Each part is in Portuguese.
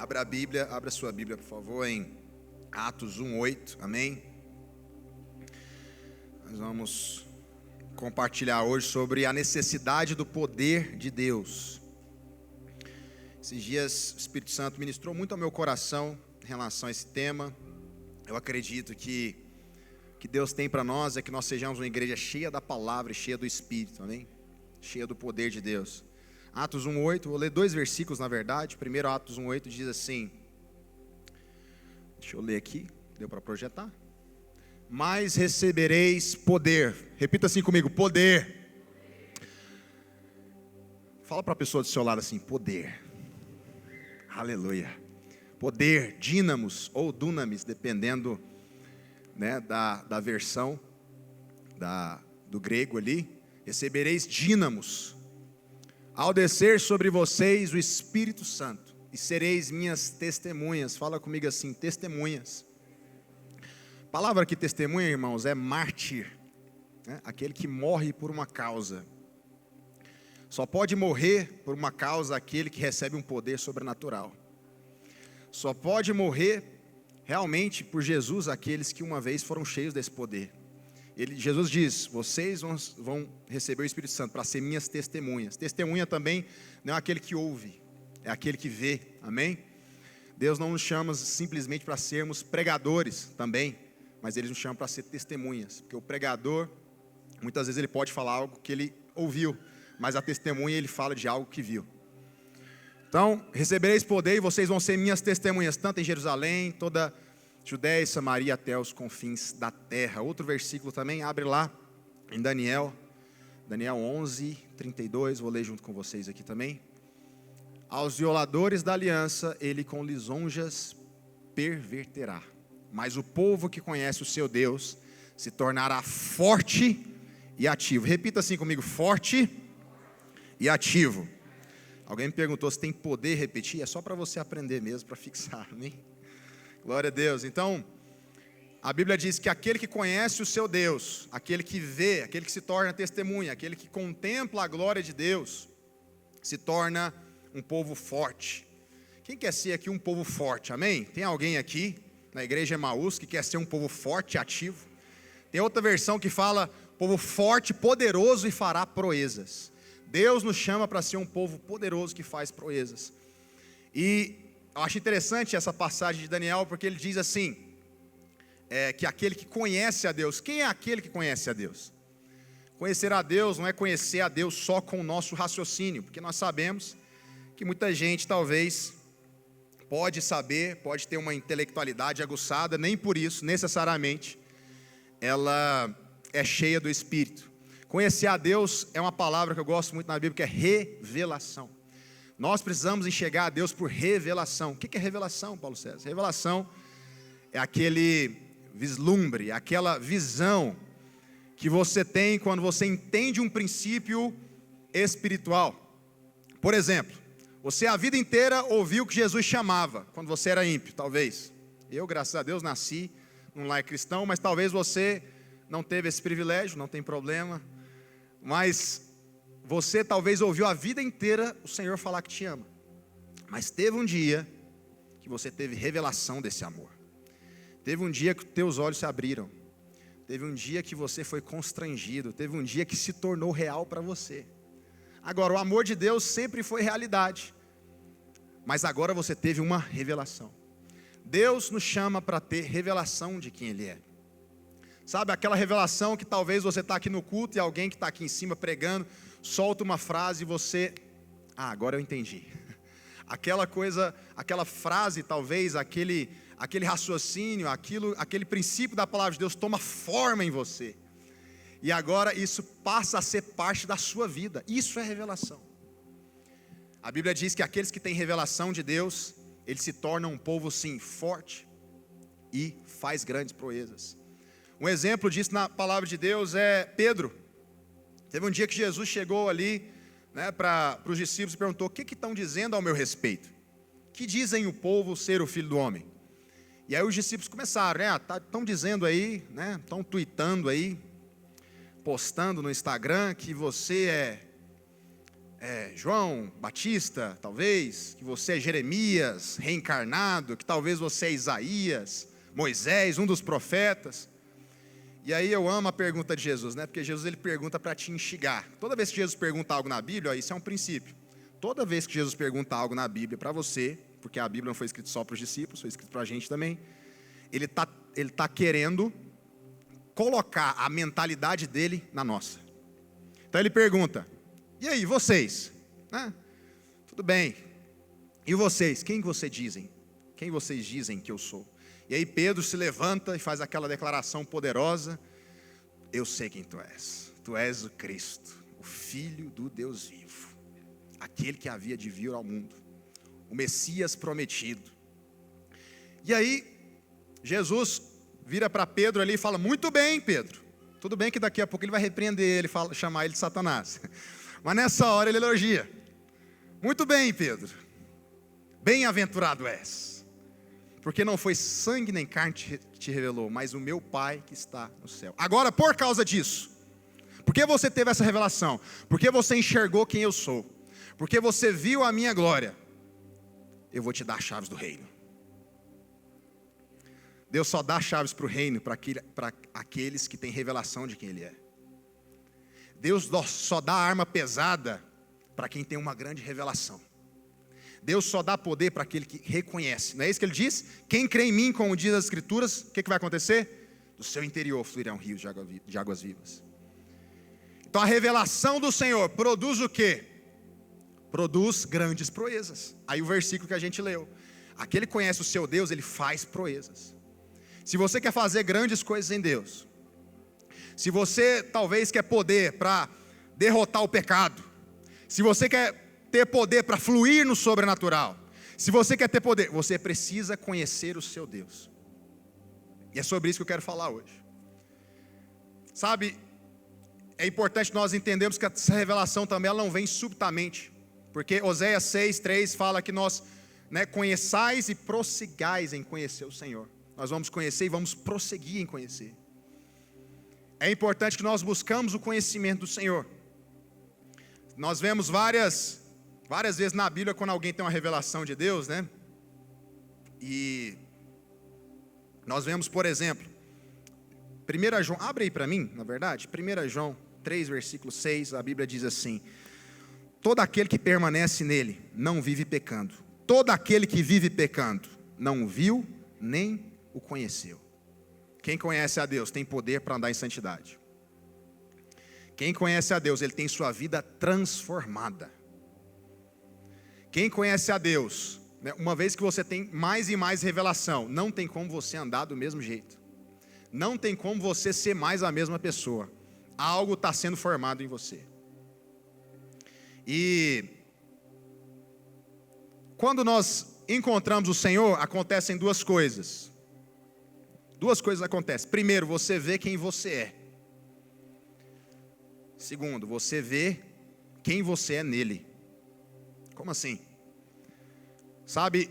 Abra sua Bíblia, por favor, em Atos 1:8, amém? Nós vamos compartilhar hoje sobre a necessidade do poder de Deus. Esses dias o Espírito Santo ministrou muito ao meu coração em relação a esse tema. Eu acredito que o que Deus tem para nós é que nós sejamos uma igreja cheia da palavra e cheia do Espírito, amém? Cheia do poder de Deus. Atos 1:8, vou ler 2 versículos na verdade. Primeiro, Atos 1:8 diz assim, deixa eu ler aqui, deu para projetar? Mas recebereis poder. Repita assim comigo, poder. Fala para a pessoa do seu lado assim, poder. Aleluia. Poder, dínamos ou dunamis, dependendo, né, da versão do grego ali. Recebereis dínamos ao descer sobre vocês o Espírito Santo, e sereis minhas testemunhas. Fala comigo assim, testemunhas. A palavra que testemunha, irmãos, é mártir, né? Aquele que morre por uma causa. Só pode morrer por uma causa aquele que recebe um poder sobrenatural. Só pode morrer realmente por Jesus aqueles que uma vez foram cheios desse poder. Jesus diz, vocês vão receber o Espírito Santo para ser minhas testemunhas. Testemunha também não é aquele que ouve, é aquele que vê, amém? Deus não nos chama simplesmente para sermos pregadores também, mas Ele nos chama para ser testemunhas. Porque o pregador, muitas vezes ele pode falar algo que ele ouviu, mas a testemunha ele fala de algo que viu. Então, recebereis poder e vocês vão ser minhas testemunhas, tanto em Jerusalém, toda Judéia e Samaria até os confins da terra. Outro versículo também, abre lá em Daniel 11:32, vou ler junto com vocês aqui também. Aos violadores da aliança, ele com lisonjas perverterá. Mas o povo que conhece o seu Deus se tornará forte e ativo. Repita assim comigo, forte e ativo. Alguém me perguntou se tem poder repetir, é só para você aprender mesmo, para fixar, amém? Glória a Deus. Então, a Bíblia diz que aquele que conhece o seu Deus, aquele que vê, aquele que se torna testemunha, aquele que contempla a glória de Deus, se torna um povo forte. Quem quer ser aqui um povo forte, amém? Tem alguém aqui na igreja Emaús que quer ser um povo forte e ativo? Tem outra versão que fala, povo forte, poderoso e fará proezas. Deus nos chama para ser um povo poderoso que faz proezas. E eu acho interessante essa passagem de Daniel, porque ele diz assim, que aquele que conhece a Deus, quem é aquele que conhece a Deus? Conhecer a Deus não é conhecer a Deus só com o nosso raciocínio, porque nós sabemos que muita gente talvez pode saber, pode ter uma intelectualidade aguçada, nem por isso, necessariamente, ela é cheia do Espírito. Conhecer a Deus é uma palavra que eu gosto muito na Bíblia, que é revelação. Nós precisamos enxergar a Deus por revelação. O que é revelação, Paulo César? Revelação é aquele vislumbre, aquela visão que você tem quando você entende um princípio espiritual. Por exemplo, você a vida inteira ouviu que Jesus chamava, quando você era ímpio, talvez. Eu, graças a Deus, nasci num lar cristão, mas talvez você não teve esse privilégio, não tem problema. Mas você talvez ouviu a vida inteira o Senhor falar que te ama. Mas teve um dia que você teve revelação desse amor. Teve um dia que teus olhos se abriram. Teve um dia que você foi constrangido. Teve um dia que se tornou real para você. Agora, o amor de Deus sempre foi realidade. Mas agora você teve uma revelação. Deus nos chama para ter revelação de quem Ele é. Sabe, aquela revelação que talvez você está aqui no culto e alguém que está aqui em cima pregando, solta uma frase e você, agora eu entendi. Aquela coisa, aquela frase talvez, aquele raciocínio, aquele princípio da palavra de Deus toma forma em você. E agora isso passa a ser parte da sua vida. Isso é revelação. A Bíblia diz que aqueles que têm revelação de Deus, eles se tornam um povo sim, forte e faz grandes proezas. Um exemplo disso na palavra de Deus é Pedro. Teve um dia que Jesus chegou ali, né, para os discípulos e perguntou, o que estão dizendo ao meu respeito? Que dizem o povo ser o Filho do Homem? E aí os discípulos começaram, estão dizendo aí, né, estão tweetando aí, postando no Instagram que você João Batista, talvez, que você é Jeremias reencarnado, que talvez você é Isaías, Moisés, um dos profetas. E aí eu amo a pergunta de Jesus, né? Porque Jesus ele pergunta para te instigar. Toda vez que Jesus pergunta algo na Bíblia, isso é um princípio. Toda vez que Jesus pergunta algo na Bíblia para você, porque a Bíblia não foi escrita só para os discípulos, foi escrita para a gente também, ele tá querendo colocar a mentalidade dele na nossa. Então ele pergunta: e aí, vocês? Né? Tudo bem. E vocês? Quem vocês dizem? Quem vocês dizem que eu sou? E aí Pedro se levanta e faz aquela declaração poderosa: eu sei quem tu és. Tu és o Cristo, o Filho do Deus vivo, aquele que havia de vir ao mundo, o Messias prometido. E aí Jesus vira para Pedro ali e fala: muito bem, Pedro. Tudo bem que daqui a pouco ele vai repreender ele, chamar ele de Satanás. Mas nessa hora ele elogia: muito bem, Pedro, bem-aventurado és, porque não foi sangue nem carne que te revelou, mas o meu Pai que está no céu. Agora, por causa disso, porque você teve essa revelação, porque você enxergou quem eu sou, porque você viu a minha glória, eu vou te dar as chaves do reino. Deus só dá chaves para o reino para aqueles que têm revelação de quem Ele é. Deus só dá arma pesada para quem tem uma grande revelação. Deus só dá poder para aquele que reconhece. Não é isso que Ele diz? Quem crê em mim, como diz as Escrituras, o que vai acontecer? Do seu interior fluirão rios de águas vivas. Então a revelação do Senhor produz o quê? Produz grandes proezas. Aí o versículo que a gente leu: aquele que conhece o seu Deus, ele faz proezas. Se você quer fazer grandes coisas em Deus, se você talvez quer poder para derrotar o pecado, se você quer ter poder para fluir no sobrenatural, se você quer ter poder, você precisa conhecer o seu Deus. E é sobre isso que eu quero falar hoje. Sabe, é importante nós entendermos que essa revelação também ela não vem subitamente, porque Oséias 6:3 fala que nós conheçais e prossigais em conhecer o Senhor. Nós vamos conhecer e vamos prosseguir em conhecer. É importante que nós buscamos o conhecimento do Senhor. Nós vemos várias vezes na Bíblia quando alguém tem uma revelação de Deus, né? E nós vemos, por exemplo, 1 João, abre aí para mim, na verdade, 1 João 3, versículo 6, a Bíblia diz assim: todo aquele que permanece nele não vive pecando. Todo aquele que vive pecando não viu nem o conheceu. Quem conhece a Deus tem poder para andar em santidade. Quem conhece a Deus, ele tem sua vida transformada. Quem conhece a Deus, uma vez que você tem mais e mais revelação, não tem como você andar do mesmo jeito. Não tem como você ser mais a mesma pessoa. Algo está sendo formado em você. E quando nós encontramos o Senhor, acontecem duas coisas. Duas coisas acontecem. Primeiro, você vê quem você é. Segundo, você vê quem você é nele. Como assim? Sabe,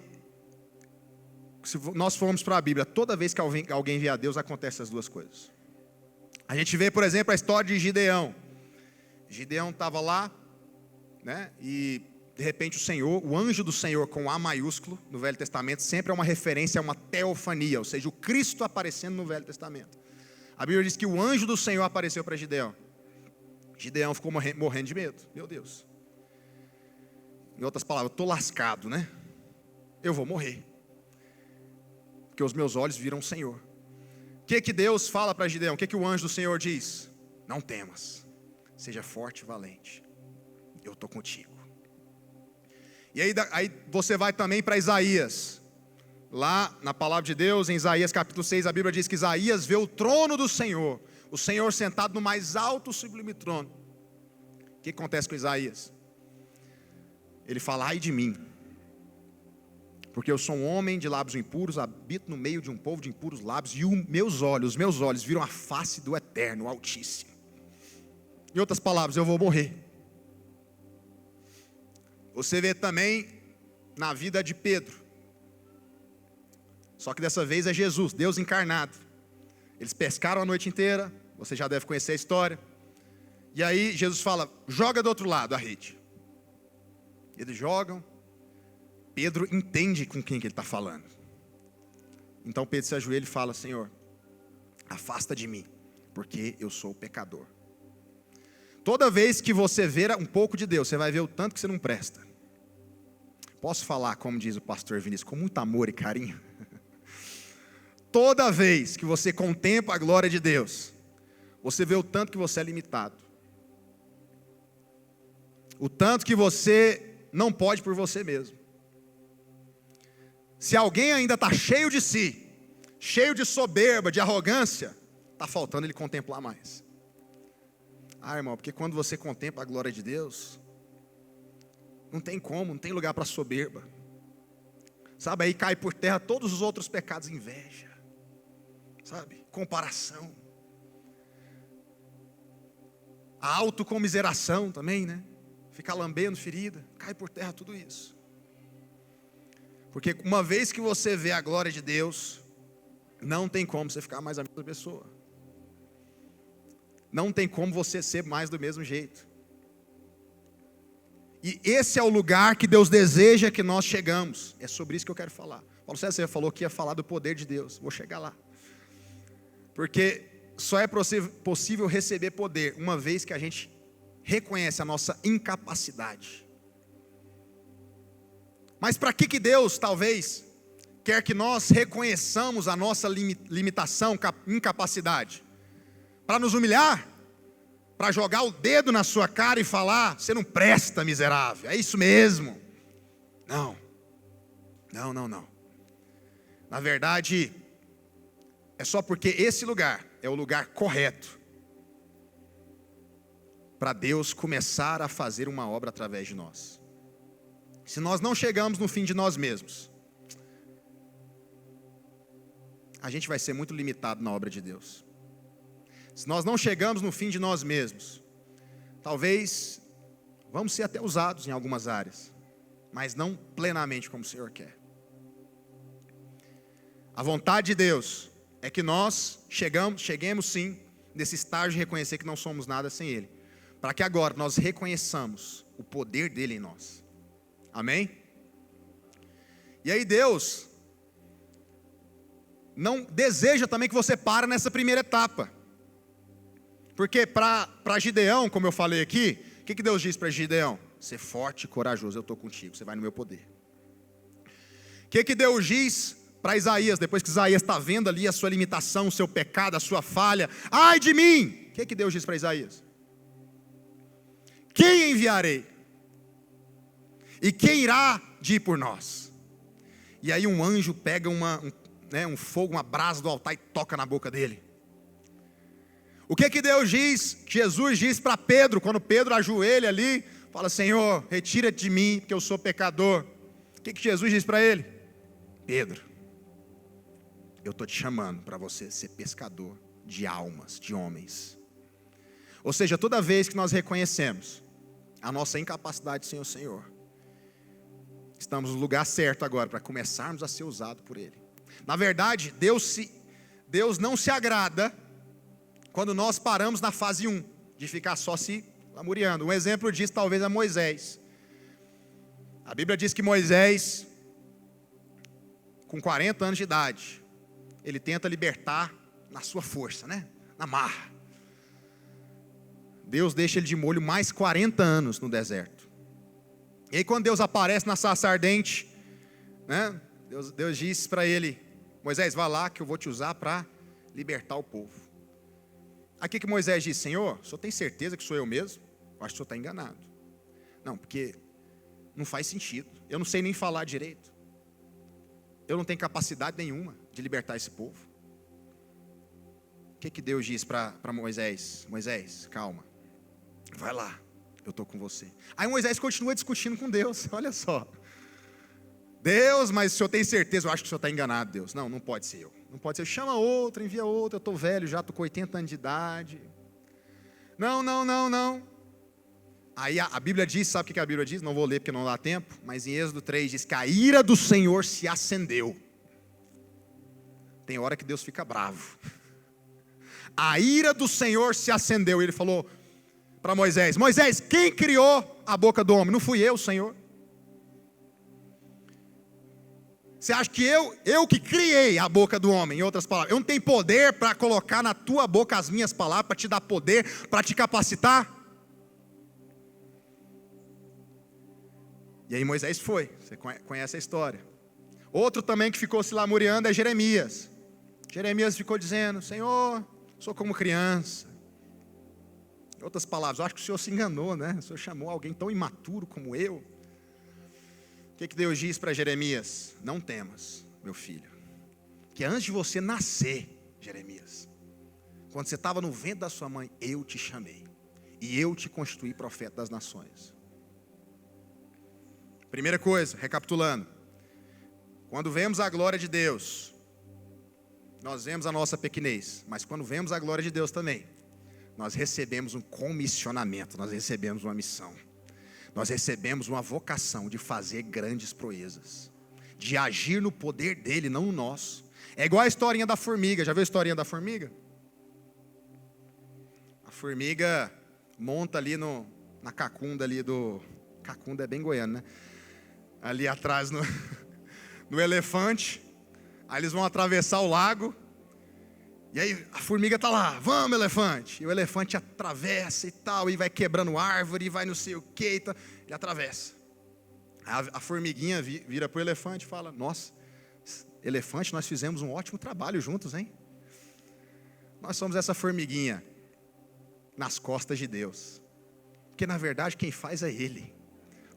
se nós formos para a Bíblia, toda vez que alguém vê a Deus, acontecem as duas coisas. A gente vê, por exemplo, a história de Gideão. Gideão estava lá, né? E de repente o anjo do Senhor com A maiúsculo no Velho Testamento sempre é uma referência a uma teofania, ou seja, o Cristo aparecendo no Velho Testamento. A Bíblia diz que o anjo do Senhor apareceu para Gideão. Gideão ficou morrendo de medo. Meu Deus. Em outras palavras, estou lascado, né? Eu vou morrer, porque os meus olhos viram o Senhor. O que Deus fala para Gideão? O que o anjo do Senhor diz? Não temas, seja forte e valente, eu estou contigo. E aí você vai também para Isaías. Lá na palavra de Deus, em Isaías capítulo 6, a Bíblia diz que Isaías vê o trono do Senhor, o Senhor sentado no mais alto sublime trono. O que acontece com Isaías? Ele fala: ai de mim, porque eu sou um homem de lábios impuros, habito no meio de um povo de impuros lábios, e os meus olhos viram a face do Eterno, o Altíssimo. Em outras palavras, eu vou morrer. Você vê também na vida de Pedro. Só que dessa vez é Jesus, Deus encarnado. Eles pescaram a noite inteira, você já deve conhecer a história. E aí Jesus fala: joga do outro lado a rede. Eles jogam. Pedro entende com quem que ele está falando. Então Pedro se ajoelha e fala: Senhor, afasta de mim, porque eu sou pecador. Toda vez que você ver um pouco de Deus, você vai ver o tanto que você não presta. Posso falar, como diz o pastor Vinícius, com muito amor e carinho? Toda vez que você contempla a glória de Deus, você vê o tanto que você é limitado. O tanto que você não pode por você mesmo. Se alguém ainda está cheio de si, cheio de soberba, de arrogância, está faltando ele contemplar mais. Irmão, porque quando você contempla a glória de Deus, não tem como, não tem lugar para soberba. Sabe, aí cai por terra todos os outros pecados, inveja, sabe, comparação, a autocomiseração também, né? Ficar lambendo ferida, cai por terra tudo isso. Porque uma vez que você vê a glória de Deus, não tem como você ficar mais a mesma pessoa. Não tem como você ser mais do mesmo jeito. E esse é o lugar que Deus deseja que nós chegamos. É sobre isso que eu quero falar. Paulo César, você falou que ia falar do poder de Deus. Vou chegar lá. Porque só é possível receber poder uma vez que a gente reconhece a nossa incapacidade. Mas para que Deus, talvez, quer que nós reconheçamos a nossa limitação, incapacidade? Para nos humilhar? Para jogar o dedo na sua cara e falar: você não presta, miserável, é isso mesmo? Não. Na verdade, é só porque esse lugar é o lugar correto para Deus começar a fazer uma obra através de nós. Se nós não chegamos no fim de nós mesmos, a gente vai ser muito limitado na obra de Deus. Se nós não chegamos no fim de nós mesmos, talvez vamos ser até usados em algumas áreas, mas não plenamente como o Senhor quer. A vontade de Deus é que nós cheguemos sim nesse estágio de reconhecer que não somos nada sem Ele, para que agora nós reconheçamos o poder dEle em nós. Amém? E aí Deus não deseja também que você pare nessa primeira etapa. Porque para Gideão, como eu falei aqui, o que Deus diz para Gideão? Ser forte e corajoso, eu estou contigo, você vai no meu poder. O que Deus diz para Isaías, depois que Isaías está vendo ali a sua limitação, o seu pecado, a sua falha? Ai de mim! O que Deus diz para Isaías? Quem enviarei? E quem irá de ir por nós? E aí um anjo pega um fogo, uma brasa do altar e toca na boca dele. O que Deus diz, Jesus diz para Pedro, quando Pedro ajoelha ali, fala: Senhor, retira-te de mim, porque eu sou pecador. O que Jesus diz para ele? Pedro, eu estou te chamando para você ser pescador de almas, de homens. Ou seja, toda vez que nós reconhecemos a nossa incapacidade sem o Senhor, estamos no lugar certo agora para começarmos a ser usados por Ele. Na verdade, Deus não se agrada quando nós paramos na fase 1, de ficar só se lamuriando. Um exemplo disso talvez é Moisés. A Bíblia diz que Moisés, com 40 anos de idade, ele tenta libertar na sua força, né? Na marra. Deus deixa ele de molho mais 40 anos no deserto. E aí quando Deus aparece na sarça ardente, né? Deus diz para ele: Moisés, vá lá que eu vou te usar para libertar o povo. Aqui que Moisés diz: Senhor, o senhor tem certeza que sou eu mesmo? Eu acho que o senhor está enganado. Não, porque não faz sentido. Eu não sei nem falar direito. Eu não tenho capacidade nenhuma de libertar esse povo. O que Deus diz para Moisés? Moisés, calma. Vai lá, eu estou com você. Aí Moisés continua discutindo com Deus. Olha só. Deus, mas o senhor tem certeza? Eu acho que o senhor está enganado, Deus. Não pode ser eu. Não pode ser. Chama outro, envia outro. Eu estou velho já, estou com 80 anos de idade. Não. Aí a Bíblia diz, sabe o que a Bíblia diz? Não vou ler porque não dá tempo. Mas em Êxodo 3 diz que a ira do Senhor se acendeu. Tem hora que Deus fica bravo. A ira do Senhor se acendeu. Ele falou para Moisés: Moisés, quem criou a boca do homem? Não fui eu, Senhor. Você acha que eu que criei a boca do homem, em outras palavras, eu não tenho poder para colocar na tua boca as minhas palavras, para te dar poder, para te capacitar? E aí Moisés foi, você conhece a história. Outro também que ficou se lamuriando é Jeremias. Jeremias ficou dizendo: Senhor, sou como criança. Em outras palavras, eu acho que o Senhor se enganou, né? O Senhor chamou alguém tão imaturo como eu. O que Deus diz para Jeremias? Não temas, meu filho, que antes de você nascer, Jeremias, quando você estava no ventre da sua mãe, eu te chamei, e eu te constituí profeta das nações. Primeira coisa, recapitulando, quando vemos a glória de Deus, nós vemos a nossa pequenez, mas quando vemos a glória de Deus também, nós recebemos um comissionamento, nós recebemos uma missão. Nós recebemos uma vocação de fazer grandes proezas, de agir no poder dele, não no nosso. É igual a historinha da formiga. Já viu a historinha da formiga? A formiga monta ali na cacunda ali do... Cacunda é bem goiano, né? Ali atrás no elefante. Aí eles vão atravessar o lago. E aí a formiga está lá: vamos, elefante. E o elefante atravessa e tal, e vai quebrando árvore, e vai não sei o que, tá, ele atravessa. A formiguinha vira para o elefante e fala: nossa, elefante, nós fizemos um ótimo trabalho juntos, hein? Nós somos essa formiguinha nas costas de Deus. Porque na verdade quem faz é Ele.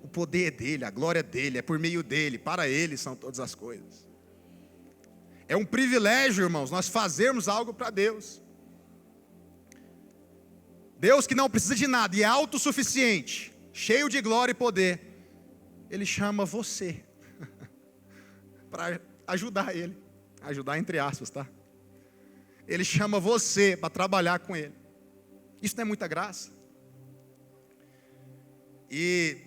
O poder é dele, a glória é dele, é por meio dele, para ele são todas as coisas. É um privilégio, irmãos, nós fazermos algo para Deus. Deus que não precisa de nada e é autossuficiente, cheio de glória e poder, Ele chama você para ajudar Ele. Ajudar entre aspas, tá? Ele chama você para trabalhar com Ele. Isso não é muita graça? E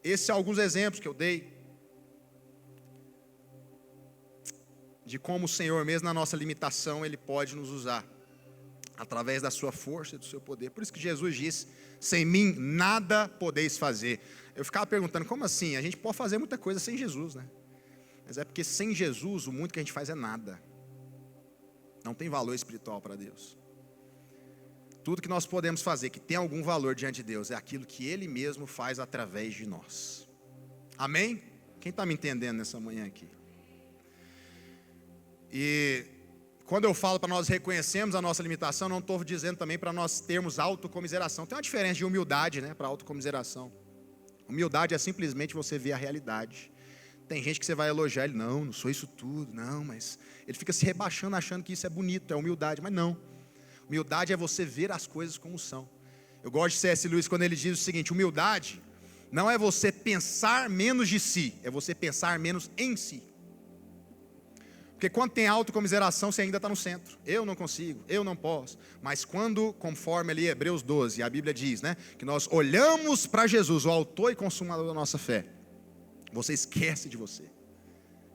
esses são alguns exemplos que eu dei de como o Senhor, mesmo na nossa limitação, Ele pode nos usar, através da sua força e do seu poder. Por isso que Jesus disse: sem mim nada podeis fazer. Eu ficava perguntando, como assim? A gente pode fazer muita coisa sem Jesus, né? Mas é porque sem Jesus, o muito que a gente faz é nada. Não tem valor espiritual para Deus. Tudo que nós podemos fazer, que tem algum valor diante de Deus, é aquilo que Ele mesmo faz através de nós. Amém? Quem está me entendendo nessa manhã aqui? E quando eu falo para nós reconhecermos a nossa limitação, não estou dizendo também para nós termos autocomiseração. Tem uma diferença de humildade, né, para autocomiseração. Humildade é simplesmente você ver a realidade. Tem gente que você vai elogiar, ele: não sou isso tudo, não, mas ele fica se rebaixando, achando que isso é bonito, é humildade, mas não. Humildade é você ver as coisas como são. Eu gosto de C.S. Lewis quando ele diz o seguinte: humildade não é você pensar menos de si, é você pensar menos em si. Porque quando tem autocomiseração, você ainda está no centro. Eu não consigo, eu não posso. Mas quando, conforme ali Hebreus 12, a Bíblia diz, né, que nós olhamos para Jesus, o autor e consumador da nossa fé, você esquece de você.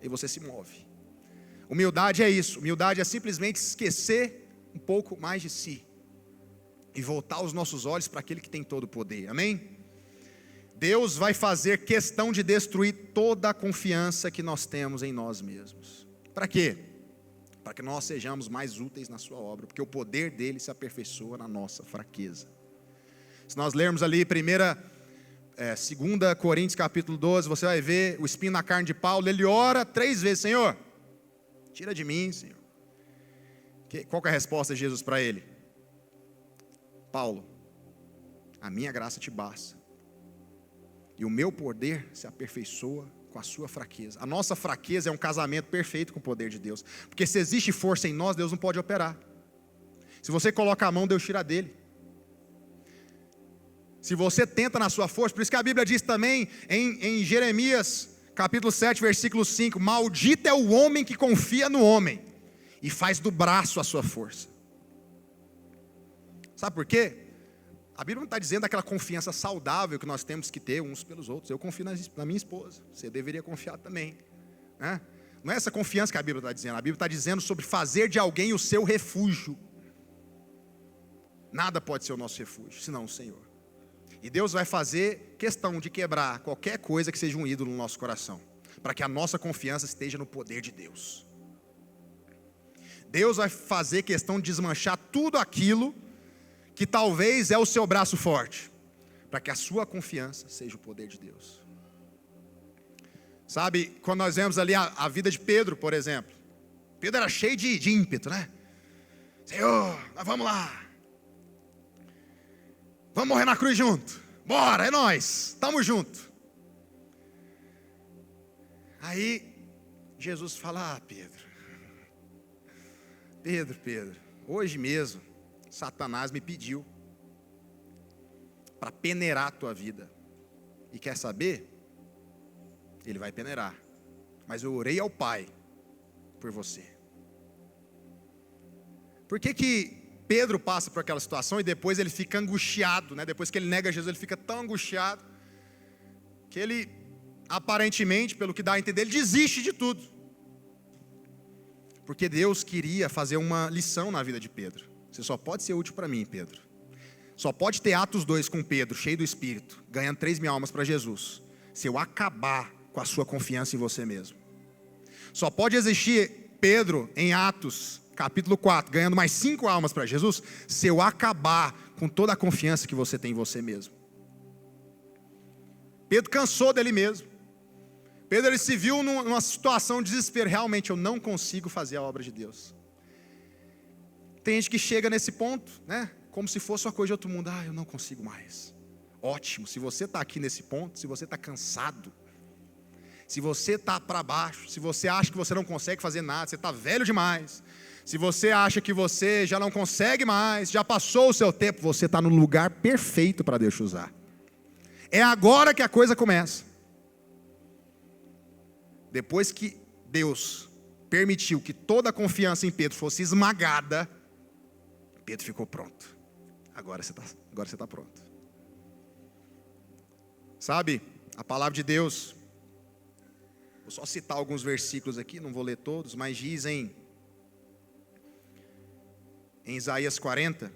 E você se move. Humildade é isso. Humildade é simplesmente esquecer um pouco mais de si. E voltar os nossos olhos para aquele que tem todo o poder. Amém? Deus vai fazer questão de destruir toda a confiança que nós temos em nós mesmos. Para quê? Para que nós sejamos mais úteis na sua obra, porque o poder dele se aperfeiçoa na nossa fraqueza. Se nós lermos ali 2 Coríntios capítulo 12, você vai ver o espinho na carne de Paulo. Ele ora 3 vezes: Senhor, tira de mim, Senhor. Qual que é a resposta de Jesus para ele? Paulo, a minha graça te basta, e o meu poder se aperfeiçoa com a sua fraqueza. A nossa fraqueza é um casamento perfeito com o poder de Deus. Porque se existe força em nós, Deus não pode operar. Se você coloca a mão, Deus tira dele. Se você tenta na sua força, por isso que a Bíblia diz também em Jeremias, capítulo 7, versículo 5, maldito é o homem que confia no homem e faz do braço a sua força. Sabe por quê? A Bíblia não está dizendo daquela confiança saudável que nós temos que ter uns pelos outros. Eu confio na minha esposa, você deveria confiar também, né? Não é essa confiança que a Bíblia está dizendo. A Bíblia está dizendo sobre fazer de alguém o seu refúgio. Nada pode ser o nosso refúgio, senão o Senhor. E Deus vai fazer questão de quebrar qualquer coisa que seja um ídolo no nosso coração, para que a nossa confiança esteja no poder de Deus. Deus vai fazer questão de desmanchar tudo aquilo que talvez é o seu braço forte, para que a sua confiança seja o poder de Deus. Sabe, quando nós vemos ali a vida de Pedro, por exemplo. Pedro era cheio de ímpeto, né? Senhor, nós vamos lá. Vamos morrer na cruz junto. Bora, é nós, estamos junto. Aí, Jesus fala, Pedro, hoje mesmo, Satanás me pediu para peneirar a tua vida. E quer saber? Ele vai peneirar. Mas eu orei ao Pai por você. Por que Pedro passa por aquela situação e depois ele fica angustiado, né? Depois que ele nega Jesus, ele fica tão angustiado que ele, aparentemente, pelo que dá a entender, ele desiste de tudo. Porque Deus queria fazer uma lição na vida de Pedro. Você só pode ser útil para mim, Pedro. Só pode ter Atos 2 com Pedro, cheio do Espírito, ganhando 3.000 almas para Jesus, se eu acabar com a sua confiança em você mesmo. Só pode existir Pedro em Atos, capítulo 4, ganhando mais 5 almas para Jesus, se eu acabar com toda a confiança que você tem em você mesmo. Pedro cansou dele mesmo. Pedro, ele se viu numa situação de desespero. Realmente eu não consigo fazer a obra de Deus. Tem gente que chega nesse ponto, né? Como se fosse uma coisa de outro mundo. Eu não consigo mais. Ótimo, se você está aqui nesse ponto, se você está cansado, se você está para baixo, se você acha que você não consegue fazer nada, você está velho demais, se você acha que você já não consegue mais, já passou o seu tempo, você está no lugar perfeito para Deus te usar. É agora que a coisa começa. Depois que Deus permitiu que toda a confiança em Pedro fosse esmagada, Pedro ficou pronto. Agora você está pronto. Sabe, a palavra de Deus, vou só citar alguns versículos aqui, não vou ler todos, mas diz em Isaías 40,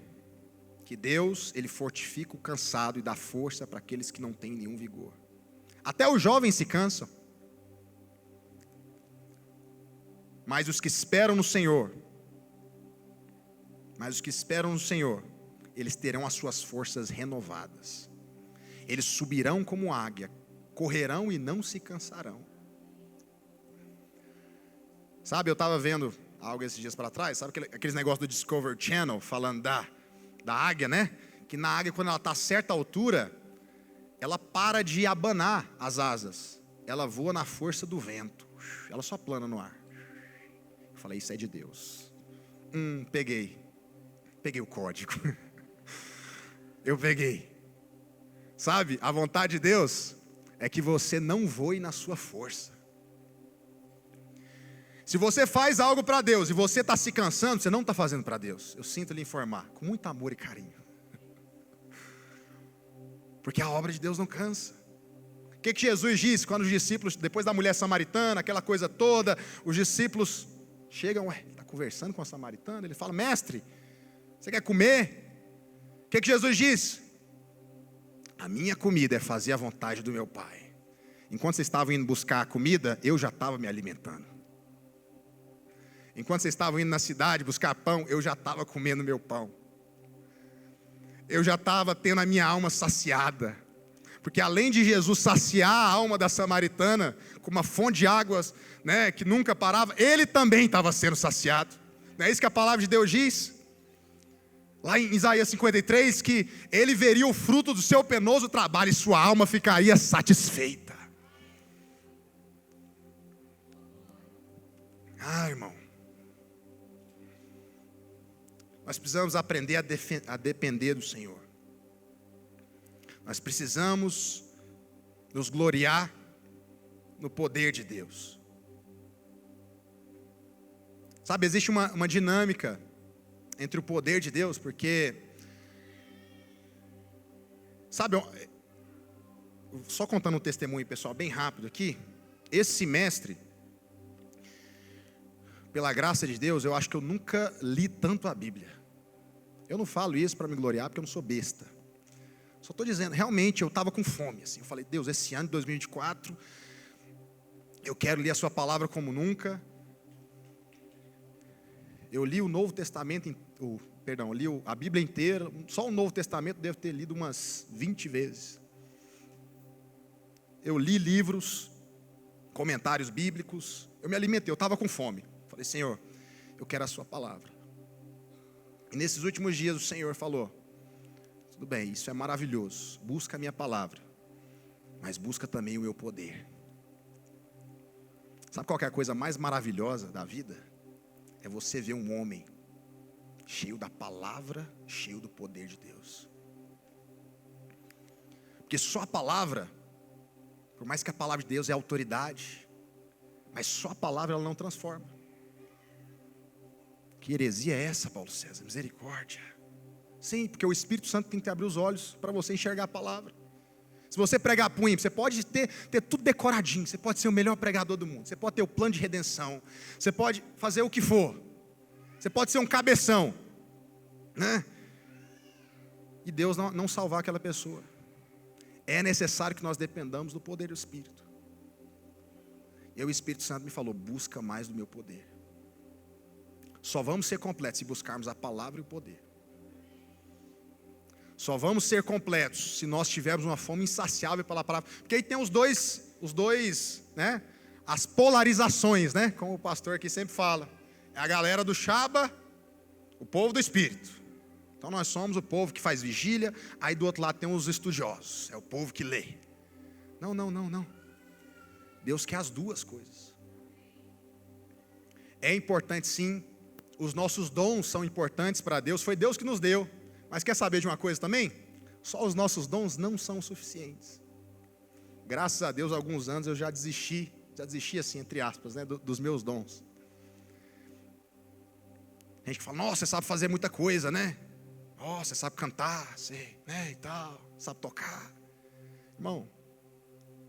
que Deus, ele fortifica o cansado e dá força para aqueles que não têm nenhum vigor. Até os jovens se cansam, mas os que esperam no Senhor, eles terão as suas forças renovadas. Eles subirão como águia, correrão e não se cansarão. Sabe, eu estava vendo algo esses dias para trás, sabe aqueles negócios do Discovery Channel, falando da águia, né? Que na águia, quando ela está a certa altura, ela para de abanar as asas. Ela voa na força do vento. Ela só plana no ar. Eu falei, isso é de Deus. Peguei o código. Eu peguei. Sabe, a vontade de Deus é que você não voe na sua força. Se você faz algo para Deus e você está se cansando, você não está fazendo para Deus. Eu sinto lhe informar, com muito amor e carinho. Porque a obra de Deus não cansa. O que Jesus disse quando os discípulos, depois da mulher samaritana, aquela coisa toda, os discípulos chegam, está conversando com a samaritana, ele fala, mestre, você quer comer? O que Jesus disse? A minha comida é fazer a vontade do meu Pai. Enquanto vocês estavam indo buscar a comida, eu já estava me alimentando. Enquanto vocês estavam indo na cidade buscar pão, eu já estava comendo meu pão. Eu já estava tendo a minha alma saciada. Porque além de Jesus saciar a alma da samaritana com uma fonte de águas, né, que nunca parava, ele também estava sendo saciado. Não é isso que a palavra de Deus diz? Lá em Isaías 53, que ele veria o fruto do seu penoso trabalho e sua alma ficaria satisfeita. Irmão, nós precisamos aprender a depender do Senhor. Nós precisamos nos gloriar no poder de Deus. Sabe, existe uma dinâmica entre o poder de Deus, porque, sabe, só contando um testemunho pessoal bem rápido aqui, esse semestre, pela graça de Deus, eu acho que eu nunca li tanto a Bíblia. Eu não falo isso para me gloriar, porque eu não sou besta. Só estou dizendo, realmente eu estava com fome. Assim. Eu falei, Deus, esse ano de 2024, eu quero ler a sua palavra como nunca. Eu li o Novo Testamento, li a Bíblia inteira, só o Novo Testamento devo ter lido umas 20 vezes. Eu li livros, comentários bíblicos, eu me alimentei, eu estava com fome. Falei, Senhor, eu quero a sua palavra. E nesses últimos dias o Senhor falou, tudo bem, isso é maravilhoso, busca a minha palavra, mas busca também o meu poder. Sabe qual que é a coisa mais maravilhosa da vida? É você ver um homem cheio da palavra, cheio do poder de Deus. Porque só a palavra, por mais que a palavra de Deus é autoridade, mas só a palavra ela não transforma. Que heresia é essa, Paulo César? Misericórdia. Sim, porque o Espírito Santo tem que abrir os olhos para você enxergar a palavra. Se você pregar punho, você pode ter tudo decoradinho, você pode ser o melhor pregador do mundo, você pode ter o plano de redenção, você pode fazer o que for, você pode ser um cabeção, né? E Deus não salvar aquela pessoa. É necessário que nós dependamos do poder do Espírito. E o Espírito Santo me falou, busca mais do meu poder. Só vamos ser completos se buscarmos a palavra e o poder. Só vamos ser completos se nós tivermos uma fome insaciável pela palavra. Porque aí tem os dois, né? As polarizações, né? Como o pastor aqui sempre fala. É a galera do Chaba, o povo do Espírito. Então nós somos o povo que faz vigília. Aí do outro lado tem os estudiosos. É o povo que lê. Não. Deus quer as duas coisas. É importante sim. Os nossos dons são importantes para Deus. Foi Deus que nos deu. Mas quer saber de uma coisa também? Só os nossos dons não são suficientes. Graças a Deus, há alguns anos eu já desisti assim, entre aspas, né, dos meus dons. A gente fala, nossa, você sabe fazer muita coisa, né? Nossa, você sabe cantar, sei, né, e tal, sabe tocar. Irmão,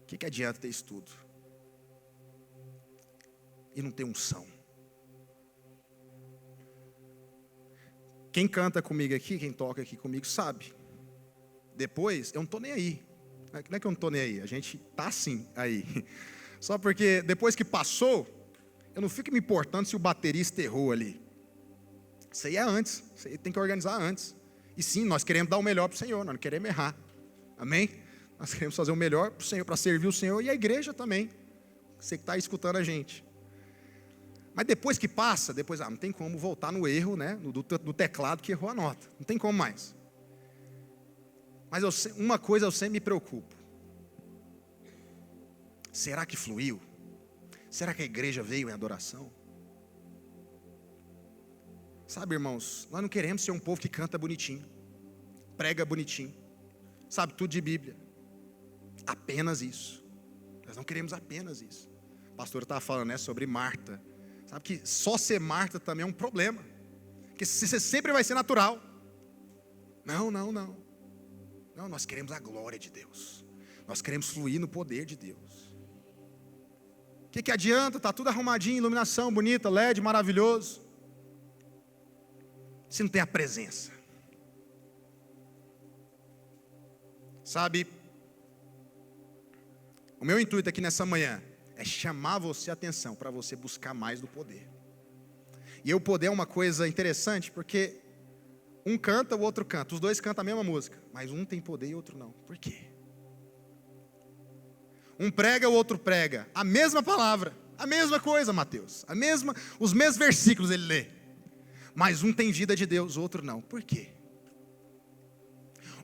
o que adianta ter estudo e não ter unção? Quem canta comigo aqui, quem toca aqui comigo, sabe. Depois, eu não estou nem aí. Não é que eu não estou nem aí, a gente está assim aí. Só porque depois que passou, eu não fico me importando se o baterista errou ali. Isso aí é antes, isso aí tem que organizar antes. E sim, nós queremos dar o melhor para o Senhor, nós não queremos errar. Amém? Nós queremos fazer o melhor para o Senhor, para servir o Senhor e a igreja também. Você que está escutando a gente. Mas depois que passa, não tem como voltar no erro, né, do teclado que errou a nota. Não tem como mais. Mas uma coisa eu sempre me preocupo. Será que fluiu? Será que a igreja veio em adoração? Sabe, irmãos, nós não queremos ser um povo que canta bonitinho, prega bonitinho, sabe tudo de Bíblia. Apenas isso. Nós não queremos apenas isso. O pastor estava falando, né, sobre Marta. Sabe que só ser Marta também é um problema. Porque você sempre vai ser natural. Não, nós queremos a glória de Deus. Nós queremos fluir no poder de Deus. O que adianta? Está tudo arrumadinho, iluminação bonita, LED, maravilhoso. Se não tem a presença. Sabe, o meu intuito aqui nessa manhã é chamar você a atenção para você buscar mais do poder. E o poder é uma coisa interessante, porque um canta, o outro canta. Os dois cantam a mesma música, mas um tem poder e o outro não. Por quê? Um prega, o outro prega a mesma palavra, a mesma coisa, Mateus, os mesmos versículos ele lê, mas um tem vida de Deus, o outro não. Por quê?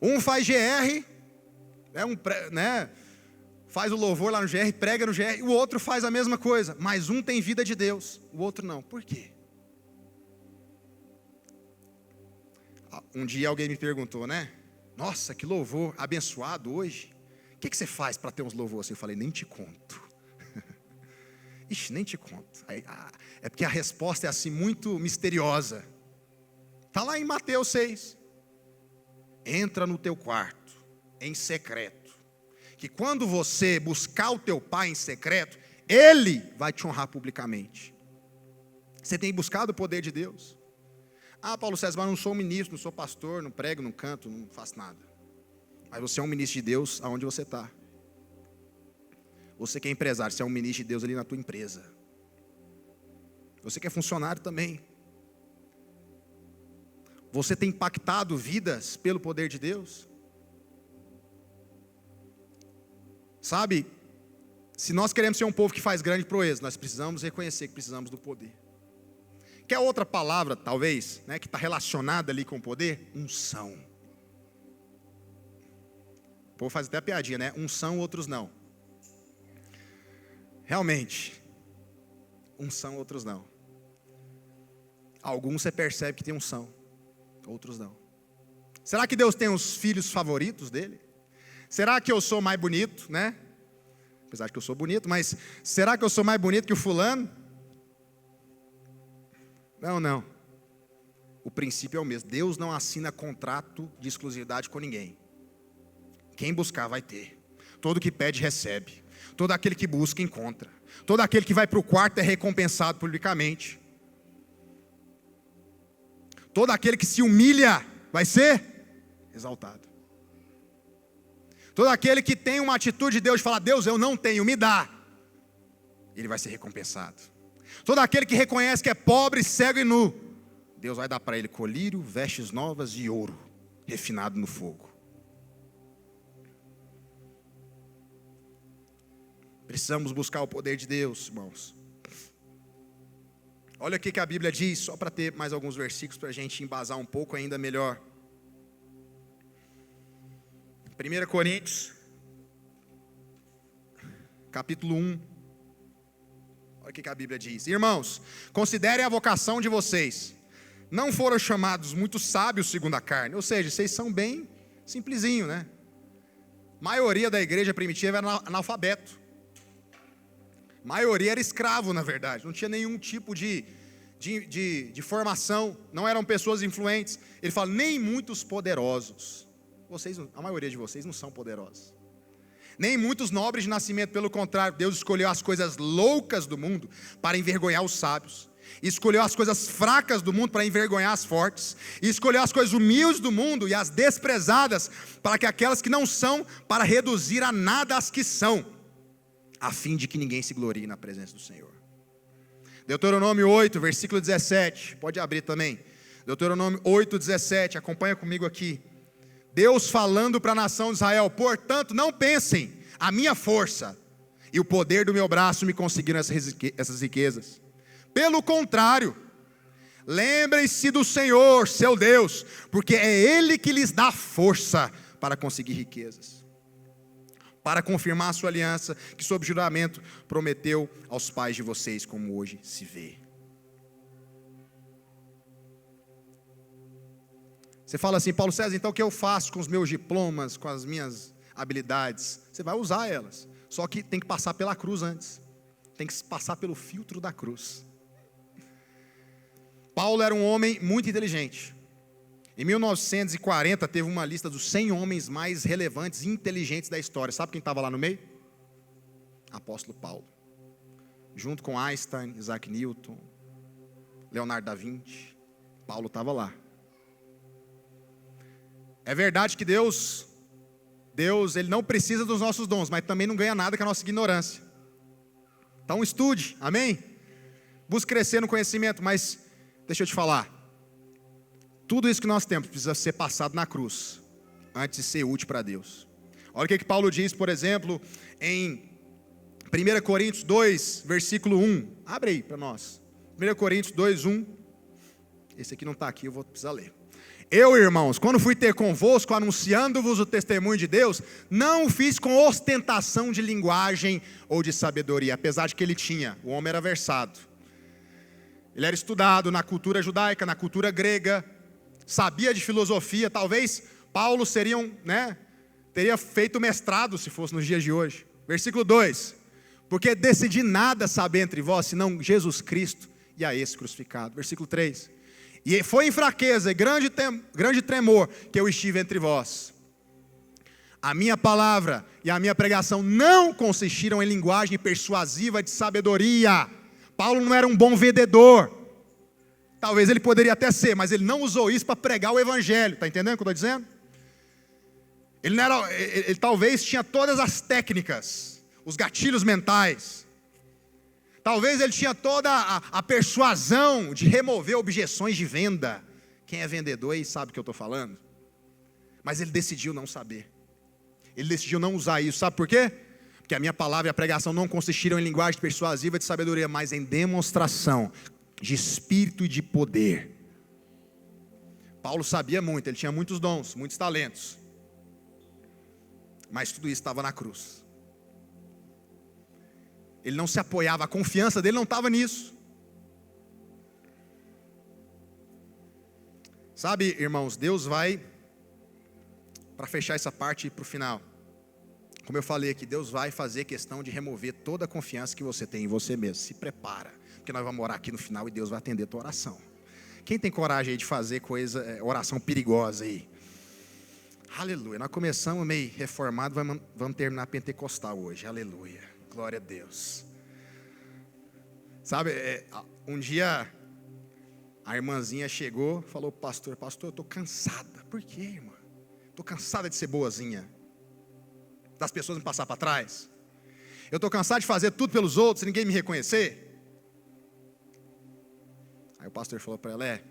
Um faz GR, faz o louvor lá no GR, prega no GR, o outro faz a mesma coisa, mas um tem vida de Deus, o outro não. Por quê? Um dia alguém me perguntou, né? Nossa, que louvor abençoado hoje. O que você faz para ter uns louvores assim? Eu falei, nem te conto. Ixi, nem te conto. É porque a resposta é assim muito misteriosa. Está lá em Mateus 6. Entra no teu quarto, em secreto. Que quando você buscar o teu pai em secreto, ele vai te honrar publicamente. Você tem buscado o poder de Deus? Ah, Paulo César, mas eu não sou ministro, não sou pastor, não prego, não canto, não faço nada. Mas você é um ministro de Deus aonde você está. Você que é empresário, você é um ministro de Deus ali na tua empresa. Você que é funcionário também. Você tem impactado vidas pelo poder de Deus? Sabe, se nós queremos ser um povo que faz grande proeza, nós precisamos reconhecer que precisamos do poder. Quer outra palavra, talvez, né, que está relacionada ali com o poder? Unção. O povo faz até a piadinha, né? Uns são, outros não. Realmente, uns são, outros não. Alguns você percebe que tem unção, outros não. Será que Deus tem os filhos favoritos dele? Será que eu sou mais bonito, né? Apesar de que eu sou bonito, mas será que eu sou mais bonito que o fulano? Não. O princípio é o mesmo. Deus não assina contrato de exclusividade com ninguém. Quem buscar vai ter. Todo que pede recebe. Todo aquele que busca encontra. Todo aquele que vai para o quarto é recompensado publicamente. Todo aquele que se humilha vai ser exaltado. Todo aquele que tem uma atitude de Deus de falar: Deus, eu não tenho, me dá, ele vai ser recompensado. Todo aquele que reconhece que é pobre, cego e nu, Deus vai dar para ele colírio, vestes novas e ouro refinado no fogo. Precisamos buscar o poder de Deus, irmãos. Olha o que a Bíblia diz, só para ter mais alguns versículos para a gente embasar um pouco ainda melhor. 1 Coríntios, capítulo 1. Olha o que a Bíblia diz. Irmãos, considerem a vocação de vocês. Não foram chamados muito sábios segundo a carne. Ou seja, vocês são bem simplesinho, né? A maioria da igreja primitiva era analfabeto. A maioria era escravo, na verdade. Não tinha nenhum tipo de formação. Não eram pessoas influentes. Ele fala, nem muitos poderosos. A maioria de vocês não são poderosos. Nem muitos nobres de nascimento. Pelo contrário, Deus escolheu as coisas loucas do mundo para envergonhar os sábios. E escolheu as coisas fracas do mundo para envergonhar as fortes. E escolheu as coisas humildes do mundo e as desprezadas para que aquelas que não são, para reduzir a nada as que são, a fim de que ninguém se glorie na presença do Senhor. Deuteronômio 8, versículo 17. Pode abrir também. Deuteronômio 8, 17. Acompanha comigo aqui. Deus falando para a nação de Israel: portanto, não pensem, a minha força e o poder do meu braço me conseguiram essas riquezas. Pelo contrário, lembrem-se do Senhor, seu Deus, porque é Ele que lhes dá força para conseguir riquezas, para confirmar a sua aliança, que sob juramento prometeu aos pais de vocês, como hoje se vê. Você fala assim, Paulo César, então o que eu faço com os meus diplomas, com as minhas habilidades? Você vai usar elas, só que tem que passar pela cruz antes. Tem que passar pelo filtro da cruz. Paulo era um homem muito inteligente. Em 1940 teve uma lista dos 100 homens mais relevantes e inteligentes da história. Sabe quem estava lá no meio? Apóstolo Paulo. Junto com Einstein, Isaac Newton, Leonardo da Vinci. Paulo estava lá. É verdade que Deus ele não precisa dos nossos dons, mas também não ganha nada com a nossa ignorância. Então estude, amém? Busque crescer no conhecimento, mas deixa eu te falar. Tudo isso que nós temos precisa ser passado na cruz, antes de ser útil para Deus. Olha o que Paulo diz, por exemplo, em 1 Coríntios 2, versículo 1. Abre aí para nós. 1 Coríntios 2, 1. Esse aqui não está aqui, eu vou precisar ler. Eu, irmãos, quando fui ter convosco, anunciando-vos o testemunho de Deus, não o fiz com ostentação de linguagem ou de sabedoria, apesar de que ele tinha, o homem era versado. Ele era estudado na cultura judaica, na cultura grega, sabia de filosofia. Talvez Paulo teria feito mestrado se fosse nos dias de hoje. Versículo 2: porque decidi nada saber entre vós, senão Jesus Cristo e a esse crucificado. Versículo 3: e foi em fraqueza e grande tremor que eu estive entre vós. A minha palavra e a minha pregação não consistiram em linguagem persuasiva de sabedoria. Paulo não era um bom vendedor. Talvez ele poderia até ser, mas ele não usou isso para pregar o evangelho. Está entendendo o que eu estou dizendo? Ele, não era, ele talvez tinha todas as técnicas, os gatilhos mentais. Talvez ele tinha toda a persuasão de remover objeções de venda. Quem é vendedor aí sabe o que eu estou falando. Mas ele decidiu não saber. Ele decidiu não usar isso. Sabe por quê? Porque a minha palavra e a pregação não consistiram em linguagem persuasiva de sabedoria, mas em demonstração de espírito e de poder. Paulo sabia muito, ele tinha muitos dons, muitos talentos. Mas tudo isso estava na cruz. Ele não se apoiava, a confiança dele não estava nisso. Sabe, irmãos, Deus vai, para fechar essa parte para o final, como eu falei aqui, Deus vai fazer questão de remover toda a confiança que você tem em você mesmo. Se prepara, porque nós vamos orar aqui no final e Deus vai atender a tua oração. Quem tem coragem aí de fazer oração perigosa aí? Aleluia, nós começamos meio reformado, vamos terminar pentecostal hoje, aleluia, glória a Deus. Sabe, um dia a irmãzinha chegou, falou, pastor, eu estou cansada. Por quê, irmã? Estou cansada de ser boazinha, das pessoas me passar para trás. Eu estou cansado de fazer tudo pelos outros, ninguém me reconhecer. Aí o pastor falou para ela,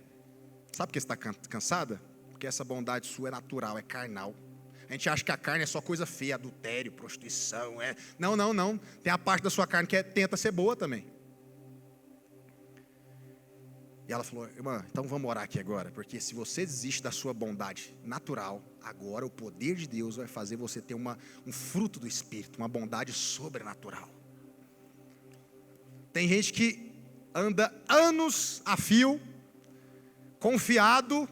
sabe por que você está cansada? Porque essa bondade sua é natural, é carnal. A gente acha que a carne é só coisa feia, adultério, prostituição. Não. Tem a parte da sua carne que tenta ser boa também. E ela falou, irmã, então vamos orar aqui agora. Porque se você desiste da sua bondade natural, agora o poder de Deus vai fazer você ter um fruto do Espírito, uma bondade sobrenatural. Tem gente que anda anos a fio, confiado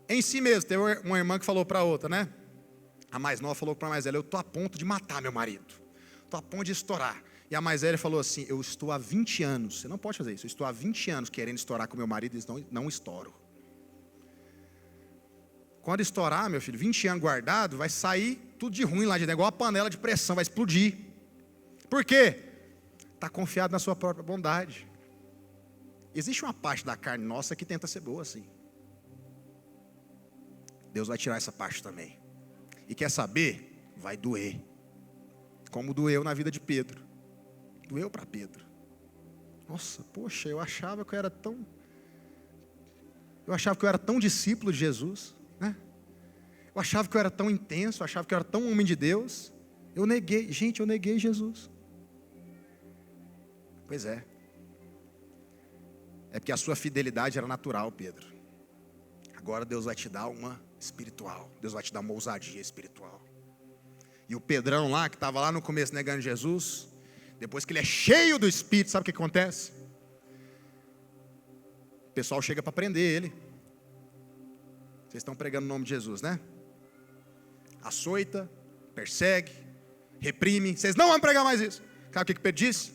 em si mesmo. Tem uma irmã que falou para outra, né? A mais nova falou para a mais velha, eu estou a ponto de matar meu marido. Estou a ponto de estourar. E a mais velha falou assim, eu estou há 20 anos, você não pode fazer isso, eu estou há 20 anos querendo estourar com meu marido e não estouro. Quando estourar, meu filho, 20 anos guardado, vai sair tudo de ruim lá de dentro, igual a panela de pressão, vai explodir. Por quê? Está confiado na sua própria bondade. Existe uma parte da carne nossa que tenta ser boa assim. Deus vai tirar essa parte também. E quer saber? Vai doer. Como doeu na vida de Pedro. Doeu para Pedro. Nossa, poxa, eu achava que eu era tão discípulo de Jesus, né? Eu achava que eu era tão intenso, eu achava que eu era tão homem de Deus. Eu neguei Jesus. Pois é. É porque a sua fidelidade era natural, Pedro. Agora Deus vai te dar uma espiritual. Deus vai te dar uma ousadia espiritual. E o Pedrão lá, que estava lá no começo negando Jesus, depois que ele é cheio do Espírito, sabe o que acontece? O pessoal chega para prender ele. Vocês estão pregando o nome de Jesus, né? Açoita, persegue, reprime. Vocês não vão pregar mais isso. Sabe o que Pedro disse?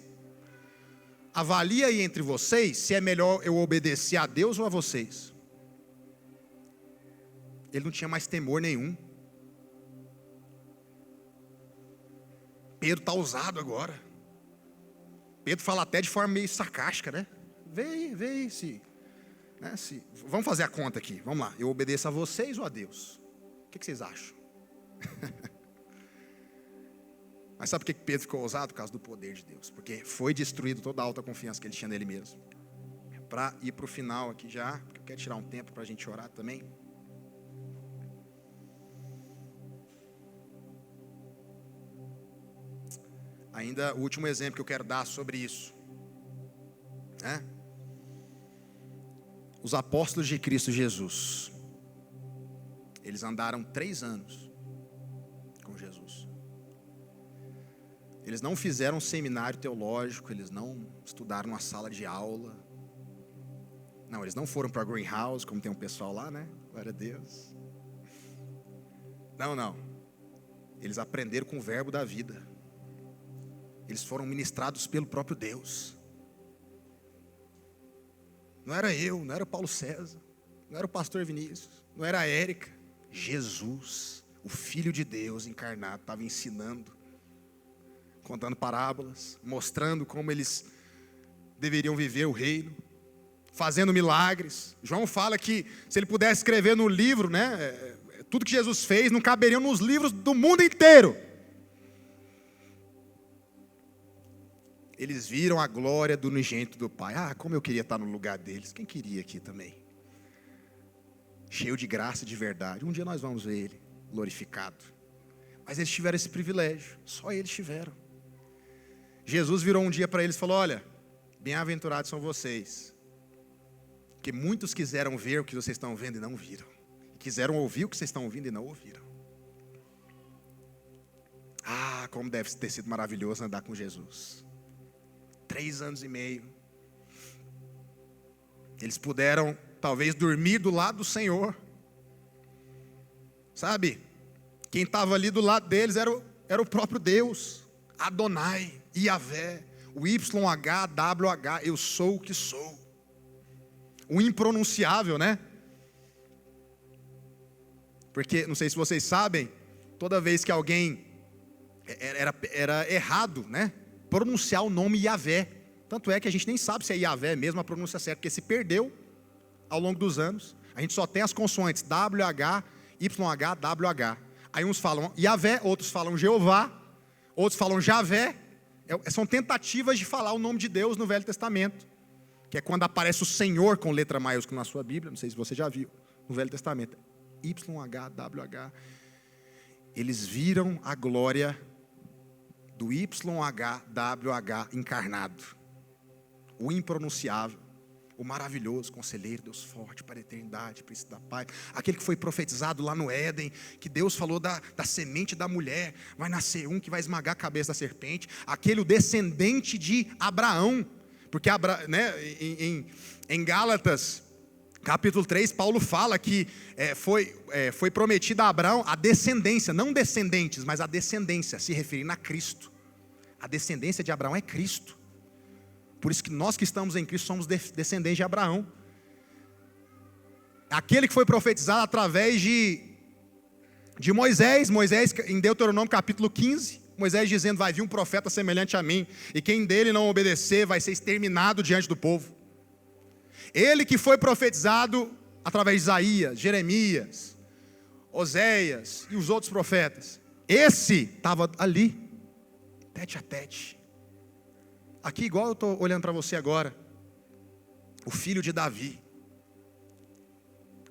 Avalia aí entre vocês se é melhor eu obedecer a Deus ou a vocês. Ele não tinha mais temor nenhum. Pedro está ousado agora. Pedro fala até de forma meio sarcástica, né? Vê aí vamos fazer a conta aqui, vamos lá. Eu obedeço a vocês ou a Deus? O que vocês acham? Mas sabe por que Pedro ficou ousado? Por causa do poder de Deus. Porque foi destruído toda a alta confiança que ele tinha nele mesmo. Para ir para o final aqui já, porque eu quero tirar um tempo para a gente orar também. Ainda o último exemplo que eu quero dar sobre isso, né? Os apóstolos de Cristo Jesus, eles andaram 3 anos com Jesus. Eles não fizeram um seminário teológico, eles não estudaram numa sala de aula. Não, eles não foram para a Greenhouse, como tem um pessoal lá, né? Glória a Deus. Não. Eles aprenderam com o verbo da vida. Eles foram ministrados pelo próprio Deus. Não era eu, não era o Paulo César, não era o pastor Vinícius, não era a Érica. Jesus, o Filho de Deus encarnado, estava ensinando, contando parábolas, mostrando como eles deveriam viver o reino, fazendo milagres. João fala que se ele pudesse escrever no livro, né, tudo que Jesus fez não caberiam nos livros do mundo inteiro. Eles viram a glória do unigênito do Pai. Ah, como eu queria estar no lugar deles. Quem queria aqui também? Cheio de graça e de verdade. Um dia nós vamos ver Ele glorificado. Mas eles tiveram esse privilégio. Só eles tiveram. Jesus virou um dia para eles e falou: olha, bem-aventurados são vocês, porque muitos quiseram ver o que vocês estão vendo e não viram. Quiseram ouvir o que vocês estão ouvindo e não ouviram. Ah, como deve ter sido maravilhoso andar com Jesus. 3 anos e meio. Eles puderam, talvez, dormir do lado do Senhor. Sabe? Quem estava ali do lado deles era o próprio Deus. Adonai, Iavé, o YHWH, eu sou o que sou. O impronunciável, né? Porque, não sei se vocês sabem, toda vez que alguém, era errado, né? Pronunciar o nome Iavé. Tanto é que a gente nem sabe se é Iavé mesmo a pronúncia certa, porque se perdeu ao longo dos anos. A gente só tem as consoantes WH, YH, WH. Aí uns falam Iavé, outros falam Jeová, outros falam Javé. São tentativas de falar o nome de Deus no Velho Testamento, que é quando aparece o Senhor com letra maiúscula na sua Bíblia. Não sei se você já viu no Velho Testamento. YHWH. Eles viram a glória do YHWH encarnado, o impronunciável, o maravilhoso conselheiro, Deus forte para a eternidade, príncipe da paz, aquele que foi profetizado lá no Éden, que Deus falou da semente da mulher, vai nascer um que vai esmagar a cabeça da serpente, aquele o descendente de Abraão, porque né, em Gálatas capítulo 3, Paulo fala que foi prometida a Abraão a descendência, não descendentes, mas a descendência, se referindo a Cristo. A descendência de Abraão é Cristo. Por isso que nós que estamos em Cristo somos descendentes de Abraão. Aquele que foi profetizado através de Moisés, em Deuteronômio capítulo 15, Moisés dizendo: vai vir um profeta semelhante a mim, e quem dele não obedecer vai ser exterminado diante do povo. Ele que foi profetizado através de Isaías, Jeremias, Oséias e os outros profetas. Esse estava ali, tete a tete. Aqui igual eu estou olhando para você agora. O filho de Davi.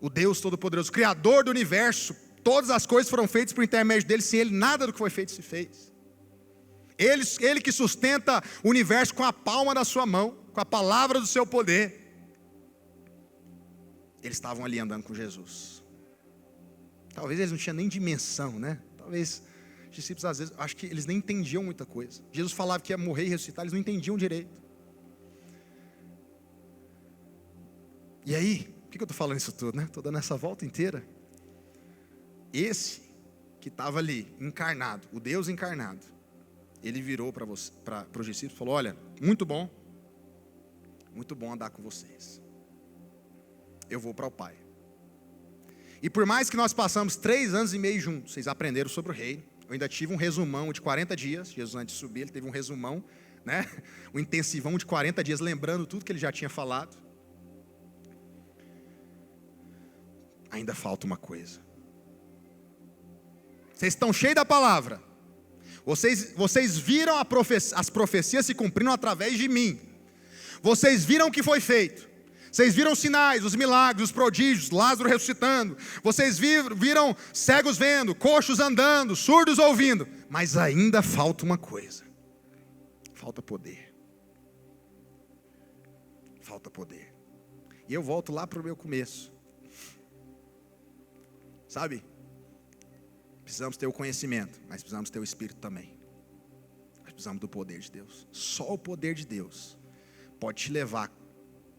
O Deus Todo-Poderoso, Criador do universo. Todas as coisas foram feitas por intermédio dele. Sem ele nada do que foi feito se fez. Ele que sustenta o universo com a palma da sua mão, com a palavra do seu poder. Eles estavam ali andando com Jesus. Talvez eles não tinham nem dimensão, né? Talvez os discípulos às vezes, acho que eles nem entendiam muita coisa. Jesus falava que ia morrer e ressuscitar, eles não entendiam direito. E aí, por que eu estou falando isso tudo, né? Estou dando essa volta inteira. Esse que estava ali, encarnado, o Deus encarnado, ele virou para os discípulos e falou: olha, muito bom andar com vocês. Eu vou para o Pai. E por mais que nós passamos 3 anos e meio juntos, vocês aprenderam sobre o reino. Eu ainda tive um resumão de 40 dias. Jesus, antes de subir, ele teve um resumão, né? Um intensivão de 40 dias, lembrando tudo que ele já tinha falado. Ainda falta uma coisa. Vocês estão cheios da palavra. Vocês viram as profecias se cumprindo através de mim. Vocês viram o que foi feito. Vocês viram os sinais, os milagres, os prodígios, Lázaro ressuscitando. Vocês viram cegos vendo, coxos andando, surdos ouvindo. Mas ainda falta uma coisa. Falta poder. Falta poder. E eu volto lá para o meu começo. Sabe? Precisamos ter o conhecimento, mas precisamos ter o Espírito também. Nós precisamos do poder de Deus. Só o poder de Deus pode te levar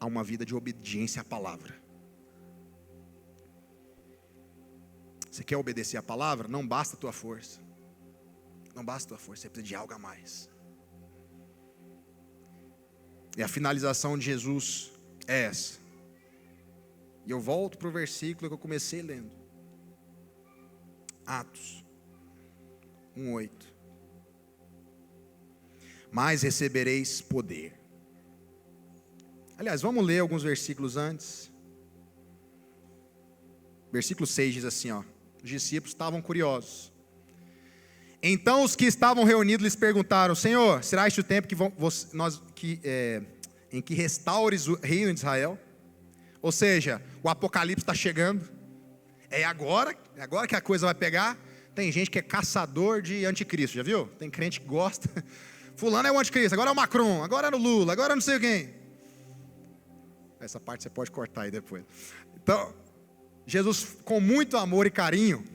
a uma vida de obediência à palavra. Você quer obedecer à palavra? Não basta a tua força. Não basta a tua força, você precisa de algo a mais. E a finalização de Jesus é essa. E eu volto para o versículo que eu comecei lendo. Atos 1:8. Mas recebereis poder. Aliás, vamos ler alguns versículos antes. Versículo 6 diz assim, ó: Os discípulos estavam curiosos. Então os que estavam reunidos lhes perguntaram: Senhor, será este o tempo em que restaures o reino de Israel? Ou seja, o Apocalipse está chegando. É agora que a coisa vai pegar. Tem gente que é caçador de anticristo, já viu? Tem crente que gosta. Fulano é o anticristo, agora é o Macron, agora é o Lula, agora é não sei quem. Essa parte você pode cortar aí depois. Então, Jesus, com muito amor e carinho,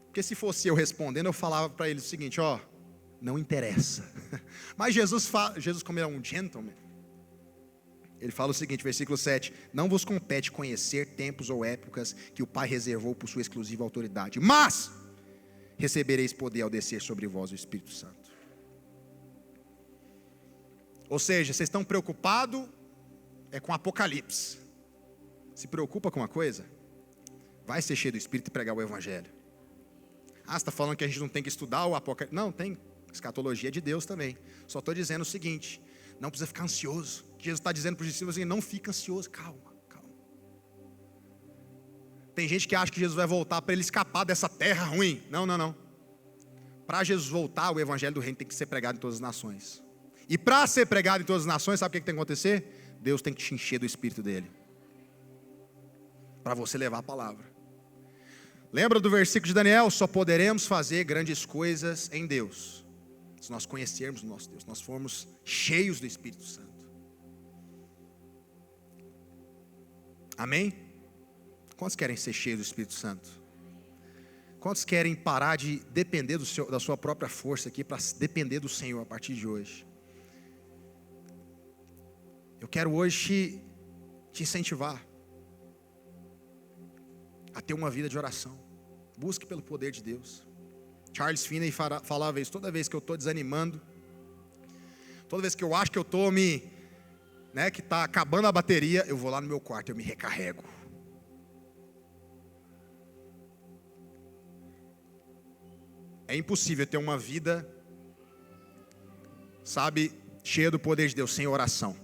porque se fosse eu respondendo, eu falava para ele o seguinte: ó, não interessa. Mas Jesus, como ele é um gentleman, ele fala o seguinte, versículo 7: não vos compete conhecer tempos ou épocas que o Pai reservou por sua exclusiva autoridade, mas recebereis poder ao descer sobre vós o Espírito Santo. Ou seja, vocês estão preocupados com Apocalipse. Se preocupa com uma coisa, vai ser cheio do Espírito e pregar o Evangelho. Você está falando que a gente não tem que estudar o Apocalipse? Não, tem. Escatologia de Deus também. Só estou dizendo o seguinte: não precisa ficar ansioso. Jesus está dizendo para os discípulos assim: não fica ansioso, calma. Tem gente que acha que Jesus vai voltar para ele escapar dessa terra ruim. Não. Para Jesus voltar, o Evangelho do Reino tem que ser pregado em todas as nações. E para ser pregado em todas as nações, sabe o que tem que acontecer? Deus tem que te encher do Espírito dele, para você levar a palavra. Lembra do versículo de Daniel? Só poderemos fazer grandes coisas em Deus se nós conhecermos o nosso Deus, nós formos cheios do Espírito Santo. Amém? Quantos querem ser cheios do Espírito Santo? Quantos querem parar de depender da sua própria força aqui, para depender do Senhor a partir de hoje? Eu quero hoje te incentivar a ter uma vida de oração. Busque pelo poder de Deus. Charles Finney falava isso: toda vez que eu estou desanimando, toda vez que eu acho que eu estou que está acabando a bateria, eu vou lá no meu quarto, eu me recarrego. É impossível ter uma vida, cheia do poder de Deus, sem oração.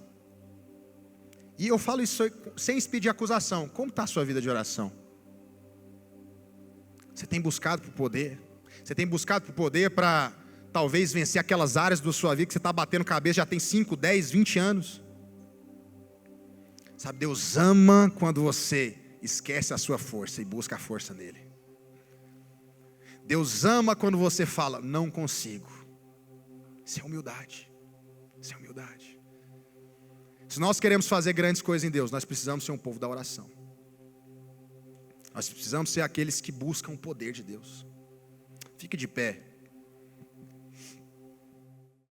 E eu falo isso sem pedir acusação. Como está a sua vida de oração? Você tem buscado por poder? Você tem buscado por poder para talvez vencer aquelas áreas da sua vida que você está batendo cabeça já tem 5, 10, 20 anos? Deus ama quando você esquece a sua força e busca a força nele. Deus ama quando você fala: não consigo. Isso é humildade. Se nós queremos fazer grandes coisas em Deus, nós precisamos ser um povo da oração. Nós precisamos ser aqueles que buscam o poder de Deus. Fique de pé.